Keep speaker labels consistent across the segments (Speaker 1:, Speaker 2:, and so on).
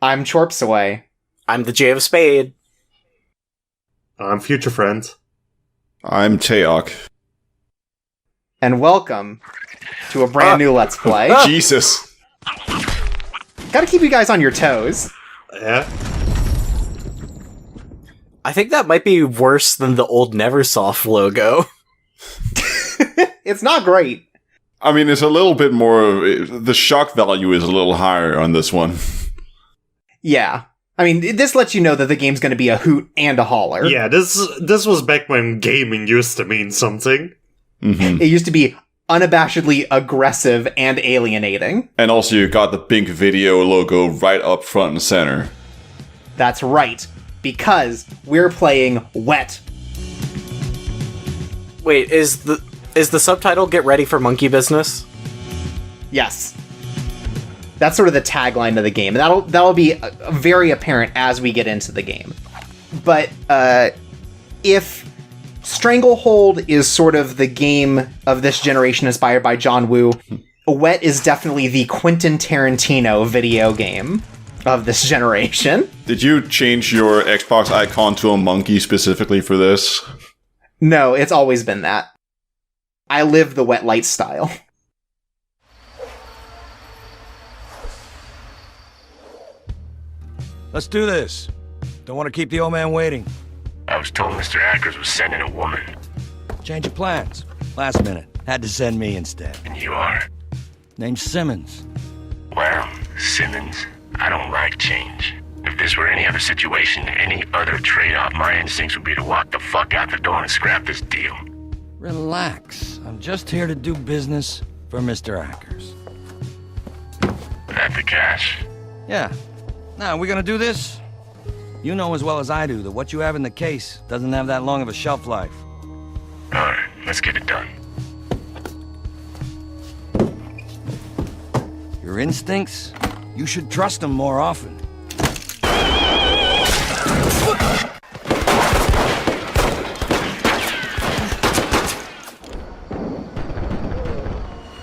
Speaker 1: I'm Chorpsaway.
Speaker 2: I'm the J of Spade.
Speaker 3: I'm Future Friend.
Speaker 4: I'm Teok.
Speaker 1: And welcome to a brand new Let's Play.
Speaker 4: Jesus.
Speaker 1: Gotta keep you guys on your toes.
Speaker 3: Yeah.
Speaker 2: I think that might be worse than the old Neversoft logo.
Speaker 1: It's not great.
Speaker 4: I mean, it's a little bit more... The shock value is a little higher on this one.
Speaker 1: Yeah. I mean, this lets you know that the game's gonna be a hoot and a holler.
Speaker 3: Yeah, this was back when gaming used to mean something.
Speaker 4: Mm-hmm.
Speaker 1: It used to be unabashedly aggressive and alienating.
Speaker 4: And also you got the Pink Video logo right up front and center.
Speaker 1: That's right. Because we're playing Wet.
Speaker 2: Wait, is the subtitle "Get Ready for Monkey Business"?
Speaker 1: Yes. That's sort of the tagline of the game. And that'll be very apparent as we get into the game. But if Stranglehold is sort of the game of this generation inspired by John Woo, Wet is definitely the Quentin Tarantino video game of this generation.
Speaker 4: Did you change your Xbox icon to a monkey specifically for this?
Speaker 1: No, it's always been that. I live the Wet Light style.
Speaker 5: Let's do this. Don't want to keep the old man waiting.
Speaker 6: I was told Mr. Ackers was sending a woman.
Speaker 5: Change of plans. Last minute. Had to send me instead.
Speaker 6: And you are?
Speaker 5: Name's Simmons.
Speaker 6: Well, Simmons, I don't like change. If this were any other situation, any other trade-off, my instincts would be to walk the fuck out the door and scrap this deal.
Speaker 5: Relax. I'm just here to do business for Mr. Ackers.
Speaker 6: At the cash.
Speaker 5: Yeah. Now, we're gonna do this? You know as well as I do that what you have in the case doesn't have that long of a shelf life.
Speaker 6: Alright, let's get it done.
Speaker 5: Your instincts? You should trust them more often.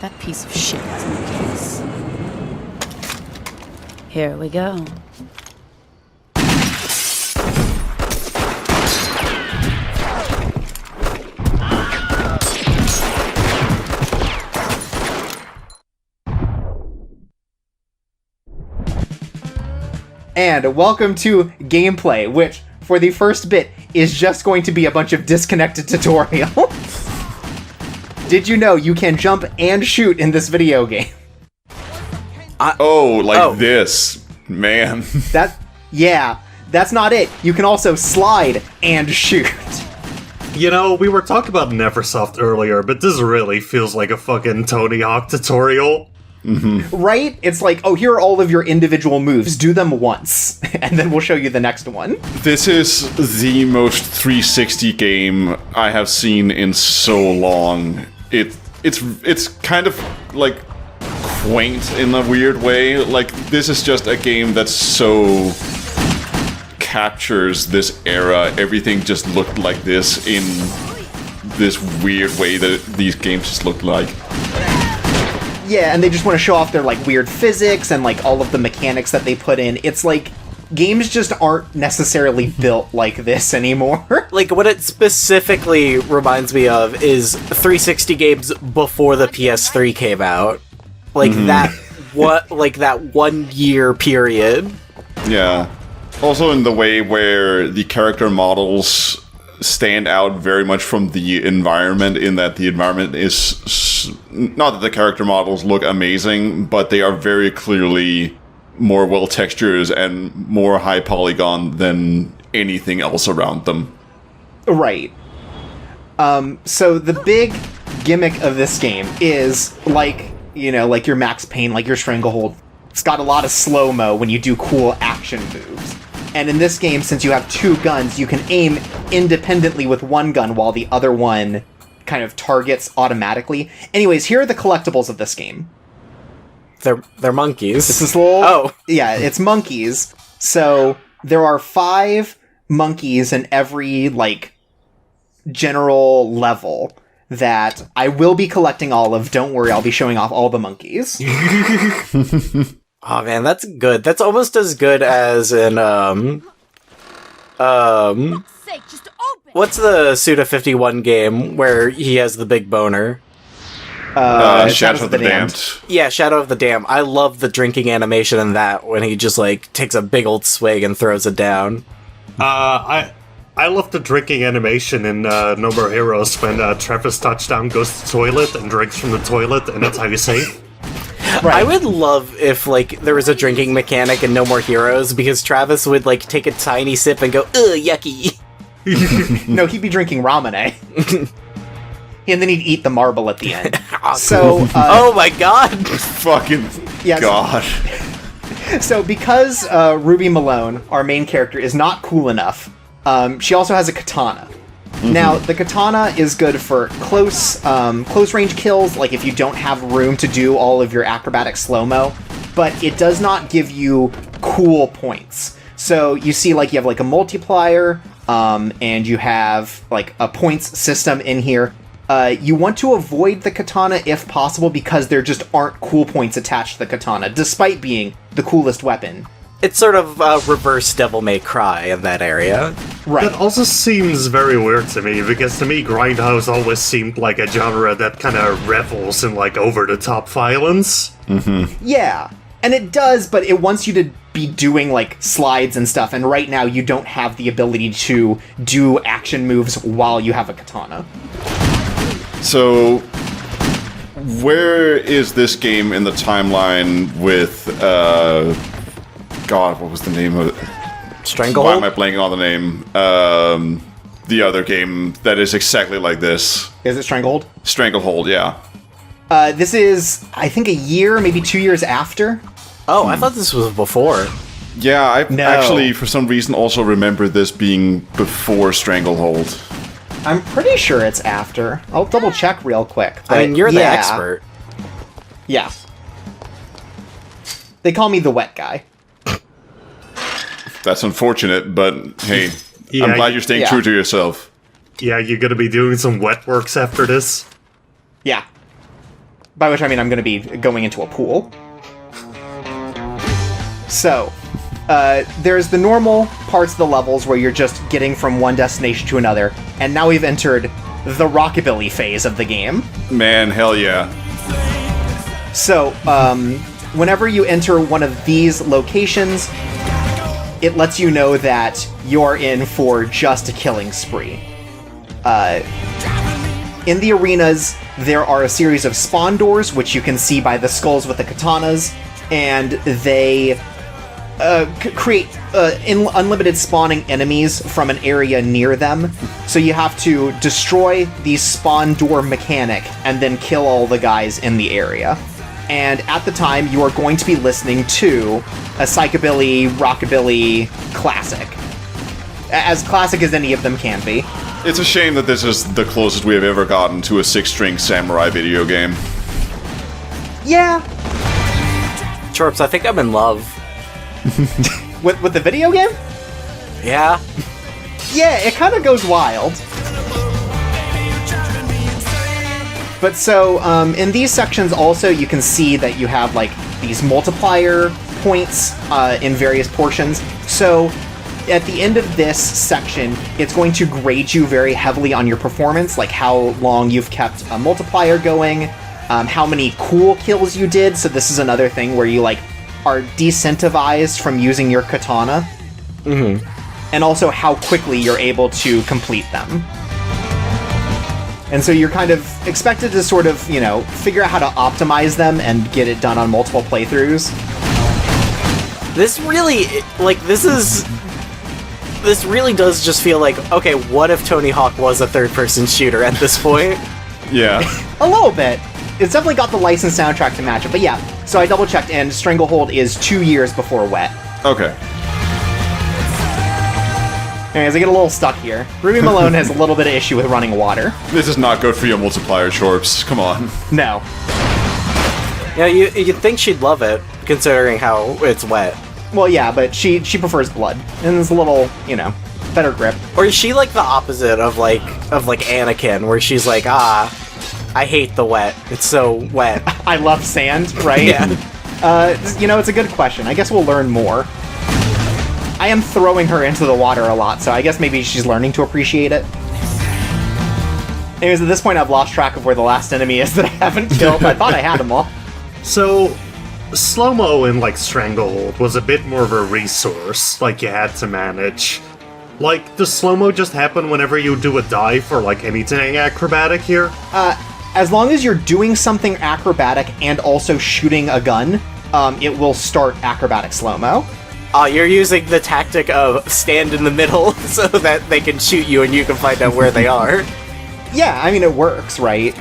Speaker 7: That piece of shit has in the case. Here we go.
Speaker 1: And welcome to gameplay, which, for the first bit, is just going to be a bunch of disconnected tutorials. Did you know you can jump and shoot in this video game?
Speaker 4: This. Man.
Speaker 1: That's not it. You can also slide and shoot.
Speaker 3: You know, we were talking about Neversoft earlier, but this really feels like a fucking Tony Hawk tutorial.
Speaker 4: Mm-hmm.
Speaker 1: Right? It's like, oh, here are all of your individual moves. Do them once, and then we'll show you the next one.
Speaker 4: This is the most 360 game I have seen in so long. It's kind of like quaint in a weird way. Like, this is just a game that so captures this era. Everything just looked like this in this weird way that these games just looked like.
Speaker 1: Yeah, and they just want to show off their, like, weird physics and, like, all of the mechanics that they put in. It's like, games just aren't necessarily built like this anymore.
Speaker 2: Like, what it specifically reminds me of is 360 games before the PS3 came out. Like, that 1 year period.
Speaker 4: Yeah. Also in the way where the character models stand out very much from the environment, in that the environment is... Not that the character models look amazing, but they are very clearly more well-textured and more high polygon than anything else around them.
Speaker 1: Right. So the big gimmick of this game is, like, you know, like your Max Payne, like your Stranglehold. It's got a lot of slow-mo when you do cool action moves. And in this game, since you have two guns, you can aim independently with one gun while the other one kind of targets automatically. Anyways, here are the collectibles of this game.
Speaker 2: They're monkeys.
Speaker 1: This is little...
Speaker 2: Oh.
Speaker 1: Yeah, it's monkeys. So there are 5 monkeys in every, like, general level that I will be collecting all of. Don't worry, I'll be showing off all the monkeys.
Speaker 2: Oh man, that's good. That's almost as good as in
Speaker 7: Sake, just open.
Speaker 2: what's the Suda51 game where he has the big boner?
Speaker 4: Shadow of the Damned.
Speaker 2: Yeah, Shadow of the Dam. I love the drinking animation in that when he just like takes a big old swig and throws it down.
Speaker 3: I love the drinking animation in No More Heroes when Travis Touchdown goes to the toilet and drinks from the toilet, and that's how you save.
Speaker 2: I would love if like there was a drinking mechanic in No More Heroes because Travis would like take a tiny sip and go, ugh, yucky.
Speaker 1: No, he'd be drinking ramen, and then he'd eat the marble at the end. So,
Speaker 2: Oh my god!
Speaker 4: Fucking
Speaker 1: Yes.
Speaker 4: God.
Speaker 1: so because Ruby Malone, our main character, is not cool enough, she also has a katana. Now, the katana is good for close range kills, like if you don't have room to do all of your acrobatic slow-mo, but it does not give you cool points. So you see, like, you have like a multiplier, and you have like a points system in here. You want to avoid the katana if possible because there just aren't cool points attached to the katana, despite being the coolest weapon.
Speaker 2: It's sort of reverse Devil May Cry in that area.
Speaker 1: Right.
Speaker 3: That also seems very weird to me, because to me, Grindhouse always seemed like a genre that kind of revels in, like, over-the-top violence.
Speaker 1: Yeah, and it does, but it wants you to be doing, like, slides and stuff, and right now you don't have the ability to do action moves while you have a katana.
Speaker 4: So, where is this game in the timeline with, God, what was the name of it?
Speaker 2: Stranglehold?
Speaker 4: Why am I blanking on the name? The other game that is exactly like this.
Speaker 1: Is it Stranglehold?
Speaker 4: Stranglehold, yeah.
Speaker 1: This is, I think, a year, maybe 2 years after.
Speaker 2: Oh, I thought this was before.
Speaker 4: Yeah, I
Speaker 1: No.
Speaker 4: actually, for some reason, also remember this being before Stranglehold.
Speaker 1: I'm pretty sure it's after. I'll double check real quick.
Speaker 2: I mean,
Speaker 1: but
Speaker 2: you're the
Speaker 1: yeah.
Speaker 2: expert.
Speaker 1: Yeah. They call me the wet guy.
Speaker 4: That's unfortunate, but hey,
Speaker 3: Yeah,
Speaker 4: I'm glad you're staying
Speaker 1: yeah.
Speaker 4: true to yourself.
Speaker 3: Yeah, you're gonna be doing some wet works after this?
Speaker 1: Yeah. By which I mean I'm going to be going into a pool. So, there's the normal parts of the levels where you're just getting from one destination to another, and now we've entered the rockabilly phase of the game.
Speaker 4: Man, hell yeah.
Speaker 1: So, whenever you enter one of these locations, it lets you know that you're in for just a killing spree. In the arenas, there are a series of spawn doors, which you can see by the skulls with the katanas, and they create unlimited spawning enemies from an area near them. So you have to destroy the spawn door mechanic and then kill all the guys in the area. And at the time, you are going to be listening to a psychobilly, rockabilly classic. As classic as any of them can be.
Speaker 4: It's a shame that this is the closest we have ever gotten to a six-string samurai video game.
Speaker 1: Yeah,
Speaker 2: Chorps, I think I'm in love.
Speaker 1: with the video game?
Speaker 2: Yeah?
Speaker 1: Yeah, it kind of goes wild. But so, in these sections also, you can see that you have, like, these multiplier points in various portions. So, at the end of this section, it's going to grade you very heavily on your performance, like how long you've kept a multiplier going, how many cool kills you did. So this is another thing where you, like, are decentivized from using your katana.
Speaker 2: Mm-hmm.
Speaker 1: And also how quickly you're able to complete them. And so you're kind of expected to sort of, you know, figure out how to optimize them and get it done on multiple playthroughs.
Speaker 2: This really, like, this really does just feel like, okay, what if Tony Hawk was a third-person shooter at this point?
Speaker 4: Yeah.
Speaker 1: A little bit. It's definitely got the licensed soundtrack to match it, but yeah. So I double-checked, and Stranglehold is 2 years before Wet.
Speaker 4: Okay.
Speaker 1: Anyways, I get a little stuck here. Ruby Malone has a little bit of issue with running water.
Speaker 4: This is not good for your multiplier, Chorps. Come on.
Speaker 1: No.
Speaker 2: Yeah, you'd think she'd love it, considering how it's wet.
Speaker 1: Well, yeah, but she prefers blood. And it's a little, you know, better grip.
Speaker 2: Or is she like the opposite of like Anakin, where she's like, I hate the wet. It's so wet.
Speaker 1: I love sand, right?
Speaker 2: Yeah.
Speaker 1: It's a good question. I guess we'll learn more. I am throwing her into the water a lot, so I guess maybe she's learning to appreciate it. Anyways, at this point, I've lost track of where the last enemy is that I haven't killed. I thought I had them all.
Speaker 3: So, slow-mo in, like, Stranglehold was a bit more of a resource, like, you had to manage. Like, does slow-mo just happen whenever you do a dive or, like, anything acrobatic here?
Speaker 1: As long as you're doing something acrobatic and also shooting a gun, it will start acrobatic slow-mo.
Speaker 2: You're using the tactic of stand in the middle so that they can shoot you and you can find out where they are.
Speaker 1: Yeah, I mean, it works, right?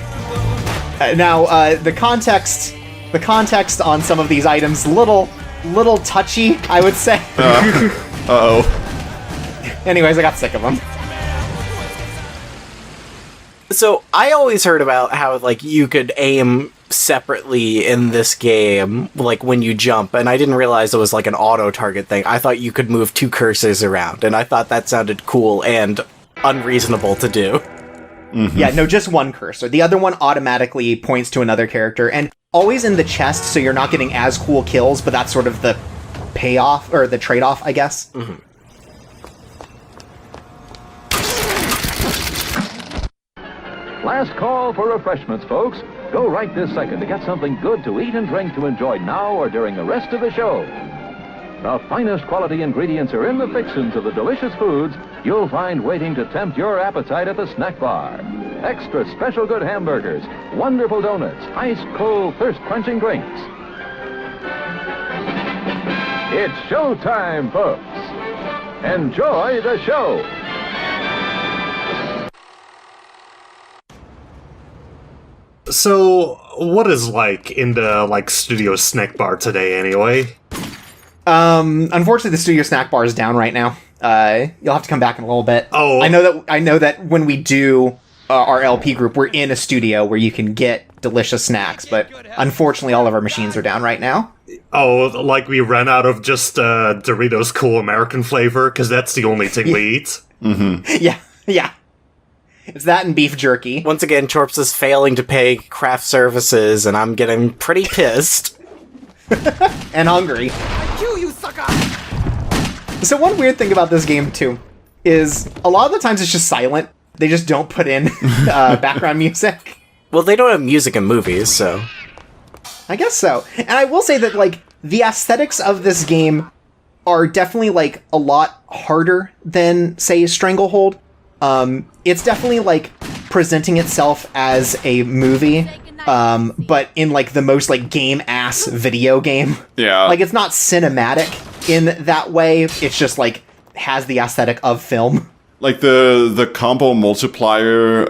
Speaker 1: Now, the context on some of these items, little touchy, I would say.
Speaker 4: Uh-oh.
Speaker 1: Anyways, I got sick of them.
Speaker 2: So, I always heard about how, like, you could aim separately in this game, like, when you jump, and I didn't realize it was, like, an auto-target thing. I thought you could move two cursors around, and I thought that sounded cool and unreasonable to do.
Speaker 1: Mm-hmm. Yeah, no, just one cursor. The other one automatically points to another character, and always in the chest, so you're not getting as cool kills, but that's sort of the payoff, or the trade-off, I guess.
Speaker 2: Mm-hmm.
Speaker 8: Last call for refreshments, folks. Go right this second to get something good to eat and drink to enjoy now or during the rest of the show. The finest quality ingredients are in the fixins of the delicious foods you'll find waiting to tempt your appetite at the snack bar. Extra special good hamburgers, wonderful donuts, ice cold thirst-quenching drinks. It's showtime, folks. Enjoy the show.
Speaker 3: So, what is, like, in the, like, studio snack bar today, anyway?
Speaker 1: Unfortunately, the studio snack bar is down right now. You'll have to come back in a little bit.
Speaker 3: Oh.
Speaker 1: I know that when we do our LP group, we're in a studio where you can get delicious snacks, but unfortunately, all of our machines are down right now.
Speaker 3: Oh, like we ran out of just Doritos Cool American flavor, because that's the only thing we eat?
Speaker 4: Mm-hmm.
Speaker 1: Yeah. It's that and beef jerky.
Speaker 2: Once again, Chorps is failing to pay craft services, and I'm getting pretty pissed.
Speaker 1: And hungry.
Speaker 5: I kill you, sucker!
Speaker 1: So one weird thing about this game, too, is a lot of the times it's just silent. They just don't put in background music.
Speaker 2: Well, they don't have music in movies, so...
Speaker 1: I guess so. And I will say that, like, the aesthetics of this game are definitely, like, a lot harder than, say, Stranglehold. It's definitely, like, presenting itself as a movie, but in, like, the most, like, game-ass video game.
Speaker 4: Yeah.
Speaker 1: Like, it's not cinematic in that way. It's just, like, has the aesthetic of film.
Speaker 4: Like, the combo multiplier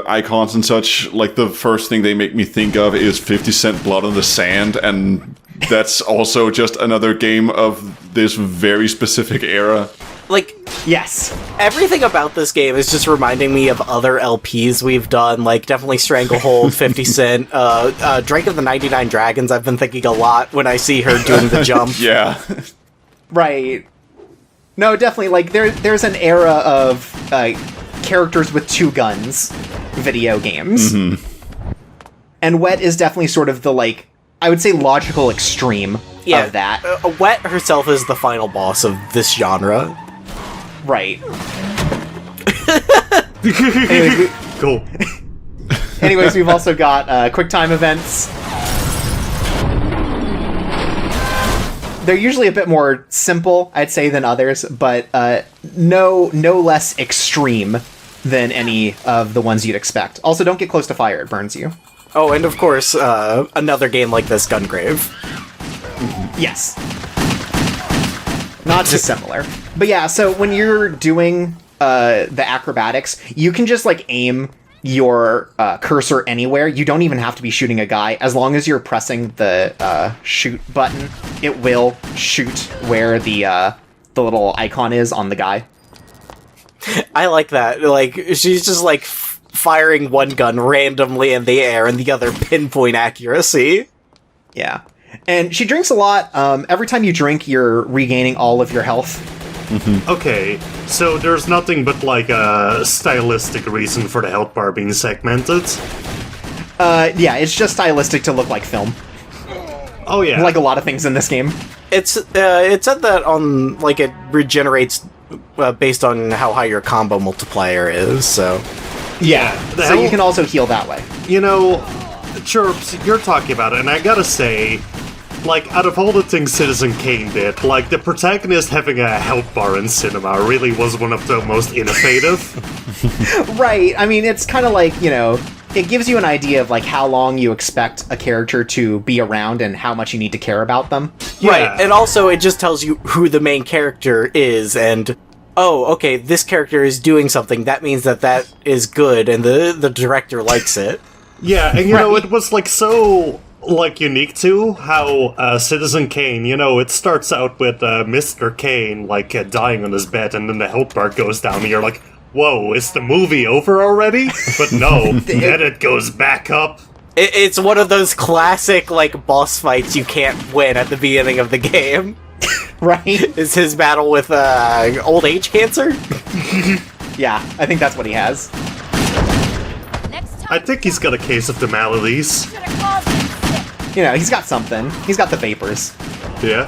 Speaker 4: icons and such, like, the first thing they make me think of is 50 Cent Blood on the Sand, and that's also just another game of this very specific era.
Speaker 2: Like,
Speaker 1: Yes.
Speaker 2: everything about this game is just reminding me of other LPs we've done, like definitely Stranglehold, 50 Cent, Drake of the 99 Dragons. I've been thinking a lot when I see her doing the jump.
Speaker 4: Yeah.
Speaker 1: Right. No, definitely, like, there's an era of characters with two guns video games.
Speaker 4: Mm-hmm.
Speaker 1: And Wet is definitely sort of the, like, I would say logical extreme of that.
Speaker 2: Wet herself is the final boss of this genre.
Speaker 1: Right. Anyways,
Speaker 3: Cool.
Speaker 1: anyways, we've also got QuickTime events. They're usually a bit more simple, I'd say, than others, but no less extreme than any of the ones you'd expect. Also, don't get close to fire, it burns you.
Speaker 2: Oh, and of course, another game like this, Gungrave.
Speaker 1: Yes. Not dissimilar. But yeah, so when you're doing the acrobatics, you can just, like, aim your cursor anywhere. You don't even have to be shooting a guy. As long as you're pressing the shoot button, it will shoot where the little icon is on the guy.
Speaker 2: I like that. Like, she's just, like, firing one gun randomly in the air and the other pinpoint accuracy.
Speaker 1: Yeah. And she drinks a lot. Every time you drink, you're regaining all of your health.
Speaker 4: Mm-hmm.
Speaker 3: Okay, so there's nothing but, like, a stylistic reason for the health bar being segmented?
Speaker 1: Yeah, it's just stylistic to look like film.
Speaker 3: Oh yeah.
Speaker 1: like a lot of things in this game.
Speaker 2: It said that on like it regenerates based on how high your combo multiplier is. So
Speaker 1: Yeah,
Speaker 3: the
Speaker 1: so
Speaker 3: hell-
Speaker 1: you can also heal that way.
Speaker 3: You know, Chirps, you're talking about it, and I gotta say, like, out of all the things Citizen Kane did, like, the protagonist having a health bar in cinema really was one of the most innovative.
Speaker 1: Right, I mean, it's kind of like, you know, it gives you an idea of, like, how long you expect a character to be around and how much you need to care about them.
Speaker 2: right, and also it just tells you who the main character is, and oh, okay, this character is doing something. That means that is good, and the director likes it.
Speaker 3: Yeah, and you know, it was, like, so, like, unique too, how Citizen Kane, you know, it starts out with Mr. Kane, like, dying on his bed, and then the health bar goes down, and you're like, whoa, is the movie over already? But no, then it goes back up.
Speaker 2: It's one of those classic like boss fights you can't win at the beginning of the game.
Speaker 1: Right?
Speaker 2: Is his battle with old age cancer?
Speaker 1: Yeah, I think that's what he has.
Speaker 7: Next time,
Speaker 3: I think he's got a case of the maladies.
Speaker 7: should have called in sick.
Speaker 1: You know, he's got something. He's got the vapors.
Speaker 3: Yeah.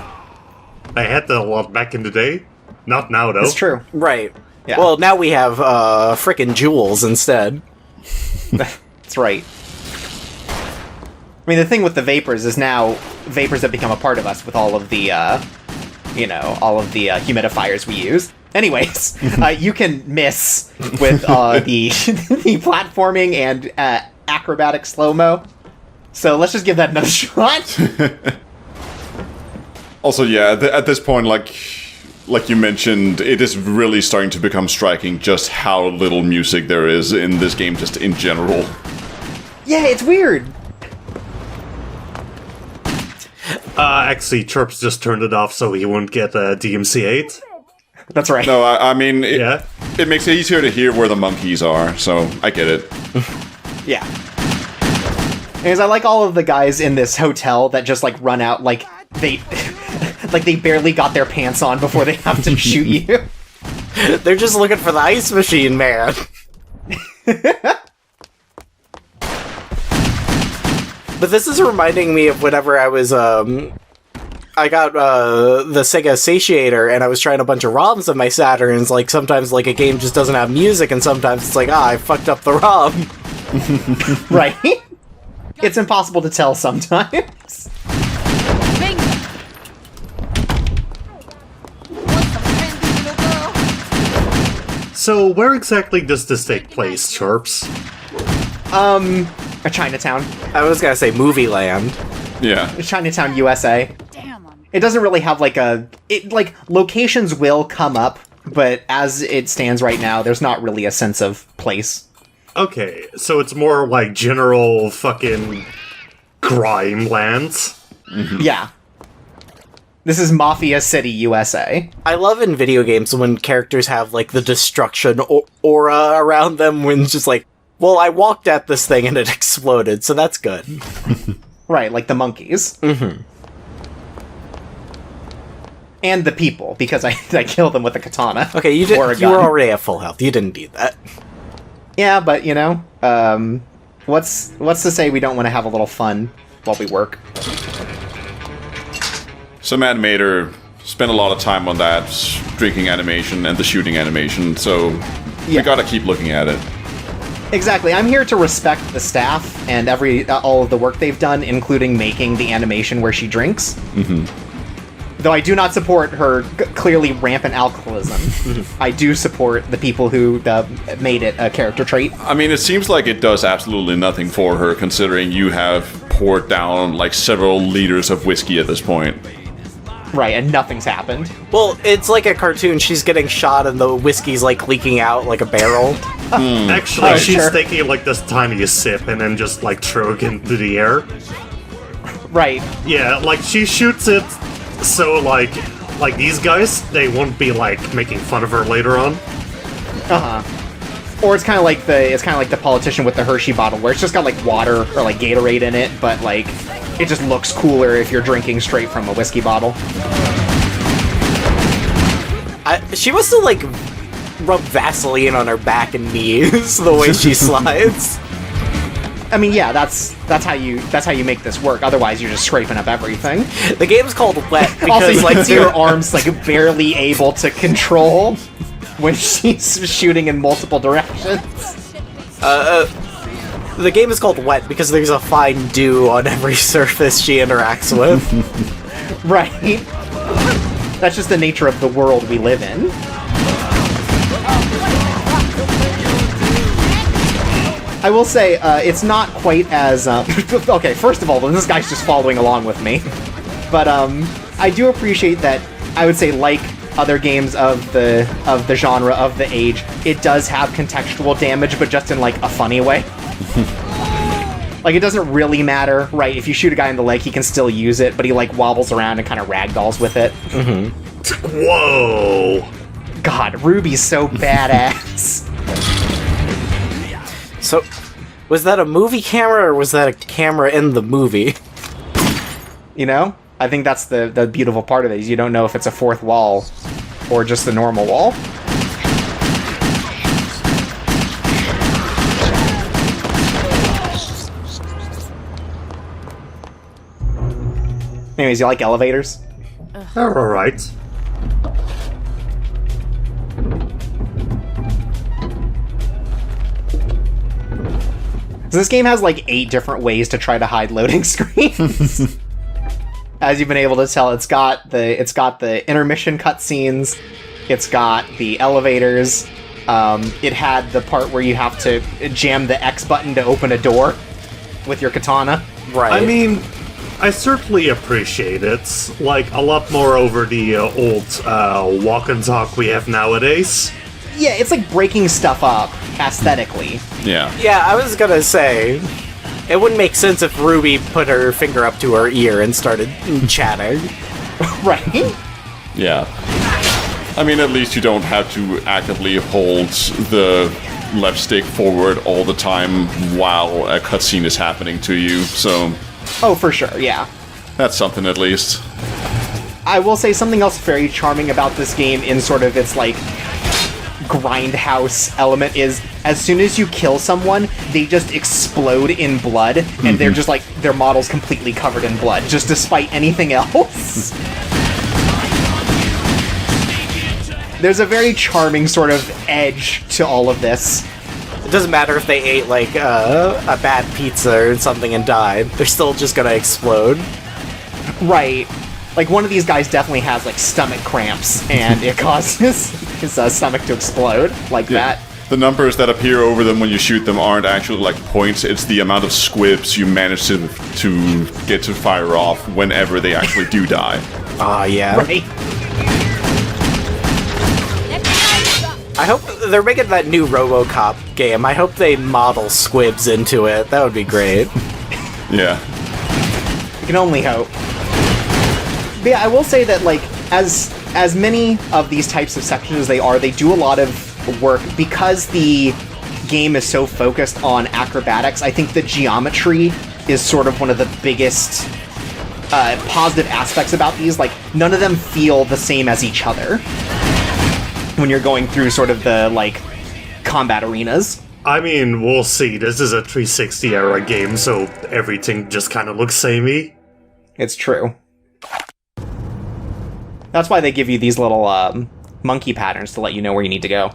Speaker 3: I had that a lot back in the day. Not now, though.
Speaker 1: It's true.
Speaker 2: Right.
Speaker 1: Yeah.
Speaker 2: Well, now we have frickin' jewels instead.
Speaker 1: That's right. I mean, the thing with the vapors is now vapors have become a part of us with all of the, you know, all of the humidifiers we use. Anyways, you can miss with the the platforming and acrobatic slow-mo. So let's just give that another shot.
Speaker 4: Also, yeah, at this point, like you mentioned, it is really starting to become striking just how little music there is in this game, just in general.
Speaker 1: Yeah, it's weird.
Speaker 3: Actually, Chirps just turned it off so he wouldn't get DMCA'd.
Speaker 1: That's right.
Speaker 4: No, I mean,
Speaker 3: Yeah.
Speaker 4: it makes it easier to hear where the monkeys are, so I get it.
Speaker 1: Yeah. Because I like all of the guys in this hotel that just like run out like they like they barely got their pants on before they have to shoot you.
Speaker 2: They're just looking for the ice machine, man. But this is reminding me of whenever I was, I got, the Sega Satiator, and I was trying a bunch of ROMs of my Saturns. Like, sometimes, like, a game just doesn't have music, and sometimes it's like, I fucked up the ROM.
Speaker 1: Right? It's impossible to tell sometimes.
Speaker 7: Bingo. Want some candy, little girl?
Speaker 3: So, where exactly does this take place, Chirps?
Speaker 1: A Chinatown.
Speaker 2: I was gonna say Movie Land.
Speaker 4: Yeah.
Speaker 1: Chinatown, USA.
Speaker 7: Damn, I'm
Speaker 1: It doesn't really have like like locations will come up, but as it stands right now, there's not really a sense of place.
Speaker 3: Okay, so it's more like general fucking crime lands.
Speaker 1: Yeah. This is Mafia City, USA.
Speaker 2: I love in video games when characters have, like, the destruction aura around them when it's just like, well, I walked at this thing and it exploded, so that's good.
Speaker 1: Right, like the monkeys. Mm-hmm. And the people, because I killed them with a katana.
Speaker 2: Okay, you
Speaker 1: Or a
Speaker 2: did. You were
Speaker 1: gun.
Speaker 2: already at full health. You didn't need that.
Speaker 1: Yeah, but you know, what's to say we don't want to have a little fun while we work?
Speaker 4: Some animator spent a lot of time on that streaking animation and the shooting animation, so we
Speaker 1: Yeah.
Speaker 4: gotta keep looking at it.
Speaker 1: Exactly. I'm here to respect the staff and all of the work they've done, including making the animation where she drinks. Mm-hmm. Though I do not support her clearly rampant alcoholism. I do support the people who made it a character trait.
Speaker 4: I mean, it seems like it does absolutely nothing for her, considering you have poured down like several liters of whiskey at this point.
Speaker 1: Right, and nothing's happened.
Speaker 2: Well, it's like a cartoon. She's getting shot and the whiskey's, like, leaking out like a barrel.
Speaker 3: Actually,
Speaker 1: Oh,
Speaker 3: she's
Speaker 1: sure.
Speaker 3: taking like this tiny sip and then just like throwing it into the air.
Speaker 1: Right.
Speaker 3: Yeah, like she shoots it so like these guys, they won't be like making fun of her later on.
Speaker 1: Or it's kind of like the politician with the Hershey bottle, where it's just got like water or like Gatorade in it, but like it just looks cooler if you're drinking straight from a whiskey bottle.
Speaker 2: She must have, like, rubbed Vaseline on her back and knees the way she slides.
Speaker 1: I mean, yeah, that's how you make this work. Otherwise, you're just scraping up everything.
Speaker 2: The game's called Wet because
Speaker 1: Also, you
Speaker 2: like
Speaker 1: can see her arms like barely able to control when she's shooting in multiple directions.
Speaker 2: the game is called Wet because there's a fine dew on every surface she interacts with.
Speaker 1: Right. That's just the nature of the world we live in. I will say, it's not quite as... okay, first of all, this guy's just following along with me. But I do appreciate that, I would say, like other games of the genre, of the age, it does have contextual damage, but just in, like, a funny way. Like, it doesn't really matter, right? If you shoot a guy in the leg, he can still use it, but he, like, wobbles around and kind of ragdolls with it.
Speaker 2: Mm-hmm.
Speaker 3: Whoa!
Speaker 1: God, Ruby's so badass.
Speaker 2: So, was that a movie camera or was that a camera in the movie?
Speaker 1: You know? I think that's the beautiful part of it, is you don't know if it's a fourth wall or just the normal wall. Anyways, you like elevators?
Speaker 3: They're alright.
Speaker 1: So this game has like 8 different ways to try to hide loading screens. As you've been able to tell, it's got the intermission cutscenes, it's got the elevators, it had the part where you have to jam the X button to open a door with your katana.
Speaker 2: Right.
Speaker 3: I mean, I certainly appreciate it. Like, a lot more over the old walk and talk we have nowadays.
Speaker 1: Yeah, it's like breaking stuff up aesthetically.
Speaker 4: Yeah.
Speaker 2: Yeah, I was gonna say, it wouldn't make sense if Ruby put her finger up to her ear and started chatting.
Speaker 1: Right?
Speaker 4: Yeah. I mean, at least you don't have to actively hold the left stick forward all the time while a cutscene is happening to you, so
Speaker 1: Oh, for sure, yeah.
Speaker 4: that's something at least.
Speaker 1: I will say something else very charming about this game in sort of its, like, grindhouse element is as soon as you kill someone, they just explode in blood, and they're just, like, their model's completely covered in blood, just despite anything else. There's a very charming sort of edge to all of this.
Speaker 2: It doesn't matter if they ate, like, a bad pizza or something and died. They're still just gonna explode.
Speaker 1: Right. Like, one of these guys definitely has, like, stomach cramps, and it causes his stomach to explode like that.
Speaker 4: The numbers that appear over them when you shoot them aren't actually like points, it's the amount of squibs you manage to get to fire off whenever they actually do die.
Speaker 2: Ah, yeah.
Speaker 1: Right.
Speaker 2: I hope they're making that new RoboCop game. I hope they model squibs into it. That would be great.
Speaker 4: Yeah.
Speaker 1: You can only hope. But yeah, I will say that, like, as many of these types of sections as they are, they do a lot of work because the game is so focused on acrobatics. I think the geometry is sort of one of the biggest positive aspects about these. Like, none of them feel the same as each other when you're going through sort of the, like, combat arenas.
Speaker 3: I mean, we'll see. This is a 360 era game, so everything just kind of looks samey.
Speaker 1: It's true. That's why they give you these little monkey patterns to let you know where you need to go.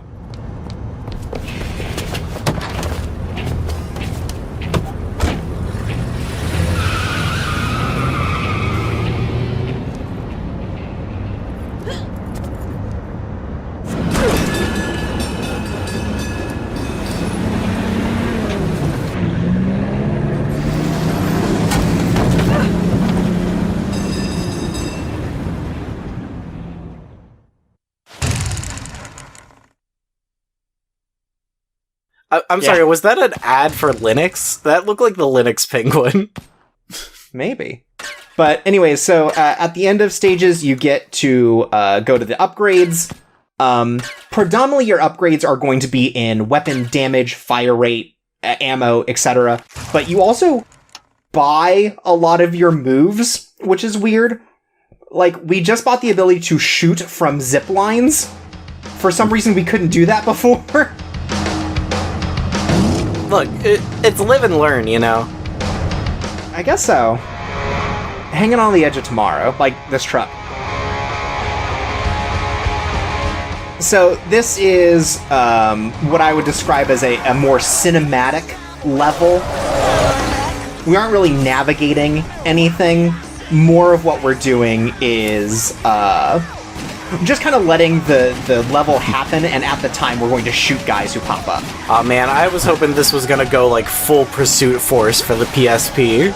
Speaker 2: I'm sorry, was that an ad for Linux? That looked like the Linux penguin.
Speaker 1: Maybe. But anyways, so at the end of stages, you get to go to the upgrades. Predominantly, your upgrades are going to be in weapon damage, fire rate, ammo, etc. But you also buy a lot of your moves, which is weird. Like, we just bought the ability to shoot from zip lines. For some reason, we couldn't do that before.
Speaker 2: look, it's live and learn, you know?
Speaker 1: I guess so. Hanging on the edge of tomorrow, like this truck. So this is what I would describe as a more cinematic level. We aren't really navigating anything. More of what we're doing is just kind of letting the level happen, and at the time we're going to shoot guys who pop up.
Speaker 2: Aw man, I was hoping this was gonna go like full Pursuit Force for the PSP.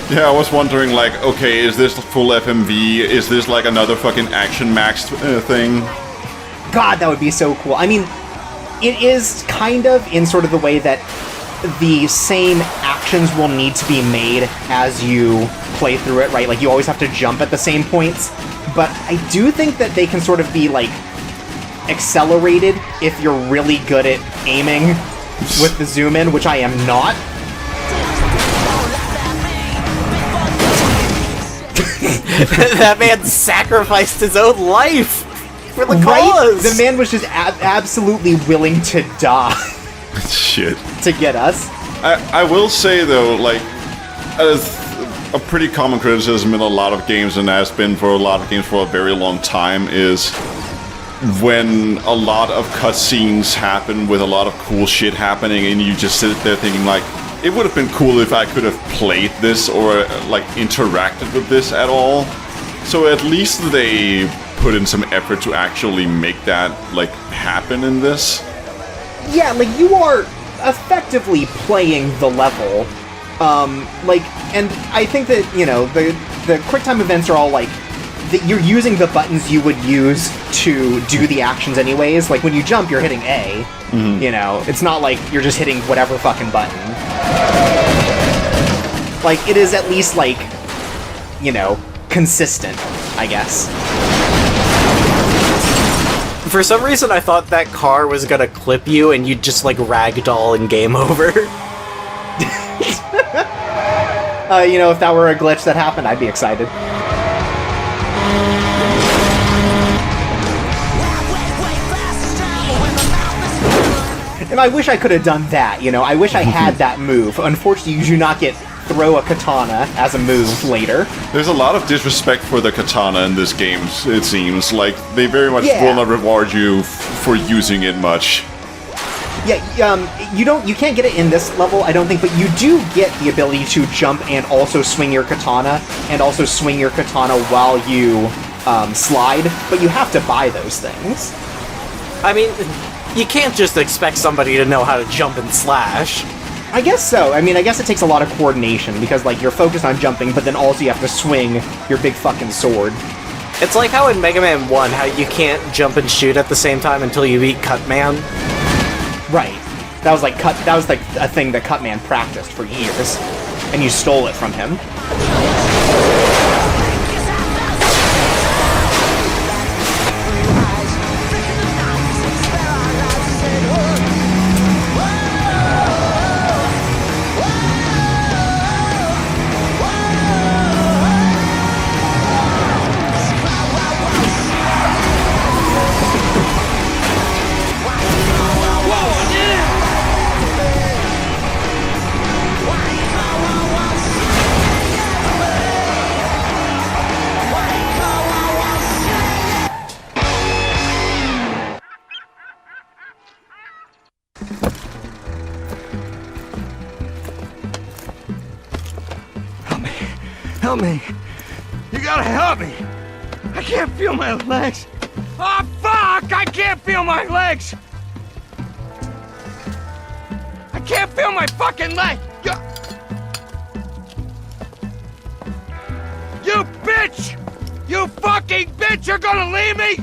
Speaker 4: Yeah, I was wondering, like, okay, is this full FMV? Is this like another fucking Action Max thing?
Speaker 1: God, that would be so cool. I mean, it is kind of in sort of the way that the same actions will need to be made as you play through it, right? Like, you always have to jump at the same points. But I do think that they can sort of be, like, accelerated if you're really good at aiming with the zoom in, which I am not.
Speaker 2: That man sacrificed his own life for the
Speaker 1: Right?
Speaker 2: cause!
Speaker 1: The man was just absolutely willing to die
Speaker 4: Shit.
Speaker 1: to get us.
Speaker 4: I will say, though, like, a pretty common criticism in a lot of games, and has been for a lot of games for a very long time, is when a lot of cutscenes happen with a lot of cool shit happening, and you just sit there thinking, like, it would have been cool if I could have played this or, like, interacted with this at all. So at least they put in some effort to actually make that, like, happen in this.
Speaker 1: Yeah, like, you are effectively playing the level. Like, and I think that, you know, the QuickTime events are all, like, that you're using the buttons you would use to do the actions anyways. Like, when you jump, you're hitting A. You know, it's not like you're just hitting whatever fucking button. Like, it is at least, like, you know, consistent, I guess.
Speaker 2: For some reason, I thought that car was gonna clip you and you'd just, like, ragdoll and game over.
Speaker 1: You know, if that were a glitch that happened, I'd be excited. And I wish I could have done that, you know, I wish I had that move. Unfortunately, you do not get throw a katana as a move later.
Speaker 4: There's a lot of disrespect for the katana in this game, it seems. Like, they very much
Speaker 1: Yeah.
Speaker 4: will not reward you for using it much.
Speaker 1: Yeah, you can't get it in this level, I don't think, but you do get the ability to jump and also swing your katana, and also swing your katana while you slide, but you have to buy those things.
Speaker 2: I mean, you can't just expect somebody to know how to jump and slash.
Speaker 1: I guess so. I mean, I guess it takes a lot of coordination, because, like, you're focused on jumping, but then also you have to swing your big fucking sword.
Speaker 2: It's like how in Mega Man 1, how you can't jump and shoot at the same time until you beat Cutman.
Speaker 1: Right. That was like a thing that Cutman practiced for years, and you stole it from him.
Speaker 5: Help me. You gotta help me. I can't feel my legs. Oh, fuck! I can't feel my legs. I can't feel my fucking leg. You bitch! You fucking bitch! You're gonna leave me?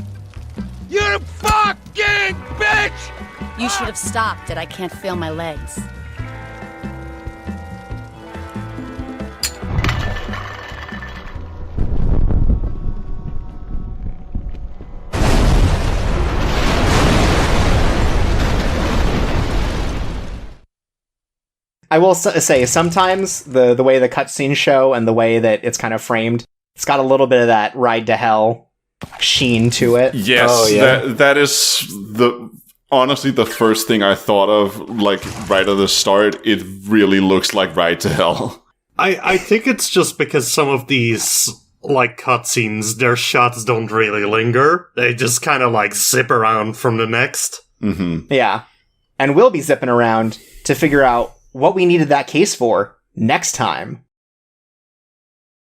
Speaker 5: You fucking bitch!
Speaker 7: You should have stopped at I can't feel my legs.
Speaker 1: I will say, sometimes the way the cutscenes show and the way that it's kind of framed, it's got a little bit of that Ride to Hell sheen to it.
Speaker 4: Yes,
Speaker 2: Oh, yeah.
Speaker 4: that is the honestly the first thing I thought of, like, right at the start. It really looks like Ride to Hell.
Speaker 3: I think it's just because some of these, like, cutscenes, their shots don't really linger. They just kind of, like, zip around from the next.
Speaker 4: Mm-hmm.
Speaker 1: Yeah. And we'll be zipping around to figure out what we needed that case for next time.